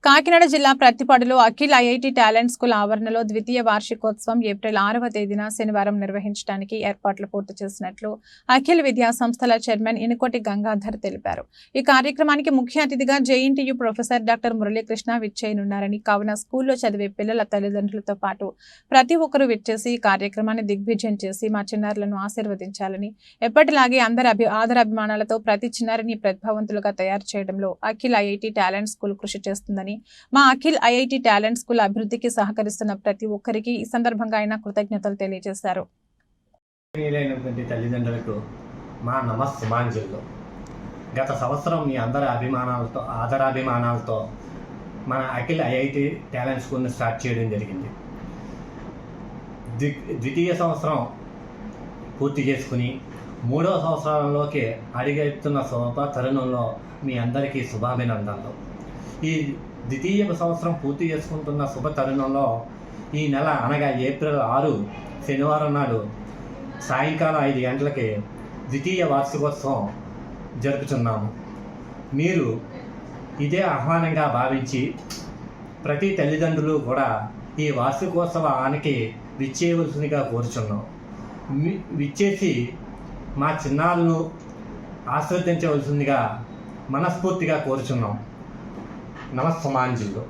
కాకినాడ జిల్లా ప్రత్తిపాడులో Akhil IIT talent school ఆవరణలో ద్వితీయ వార్షికోత్సవం ఏప్రిల్ 6వ తేదీన శనివారం నిర్వహించడానికి ఏర్పాట్లు పూర్తి చేసినట్లు అఖిల్ విద్యా సంస్థల చైర్మన్ ఇనుకోటి గంగాధర్ తెలిపారు. ఈ కార్యక్రమానికి ముఖ్య అతిథిగా జేఎన్టీయూ ప్రొఫెసర్ డాక్టర్ మురళీకృష్ణ విచ్చేయనున్నారని, కావున స్కూల్లో చదివే పిల్లల తల్లిదండ్రులతో పాటు ప్రతి ఒక్కరూ విచ్చేసి ఈ కార్యక్రమాన్ని దిగ్విజయం చేసి మా చిన్నారులను ఆశీర్వదించాలని, ఎప్పటిలాగే అందరి ఆదరాభిమానాలతో ప్రతి చిన్నారిని ప్రతిభావంతులుగా తయారు చేయడంలో అఖిల్ ఐఐటి టాలెంట్ స్కూల్ కృషి చేస్తుందని, మా అఖిల్ ఐఐటి టాలెంట్ స్కూల్ అభివృద్ధికి సహకరిస్తున్న ప్రతి ఒక్కరికి ఈ సందర్భంగా ఆయన కృతజ్ఞతలు తెలియజేశారు. తల్లిదండ్రులకు మా నమస్సుమాంజలు. గత సంవత్సరం మీ అందరి ఆదరాభిమానాలతో మన అఖిల్ ఐఐటి టాలెంట్ స్కూల్ని స్టార్ట్ చేయడం జరిగింది. ద్వితీయ సంవత్సరం పూర్తి చేసుకుని 3వ సంవత్సరంలోకి అడుగెడుతున్న శుభ తరుణంలో మీ అందరికీ శుభాభినందనలు. ఈ ద్వితీయ సంవత్సరం పూర్తి చేసుకుంటున్న శుభ తరుణంలో ఈ నెల అనగా ఏప్రిల్ 6 శనివారం నాడు సాయంకాలం 5 గంటలకి ద్వితీయ వార్షికోత్సవం జరుపుతున్నాము. మీరు ఇదే ఆహ్వానంగా భావించి ప్రతి తల్లిదండ్రులు కూడా ఈ వార్షికోత్సవానికి విచ్చేయవలసిందిగా కోరుచున్నాం. విచ్చేసి మా చిన్నారులను ఆస్వాదించవలసిందిగా మనస్ఫూర్తిగా కోరుచున్నాం. నమస్సుమాంజలు.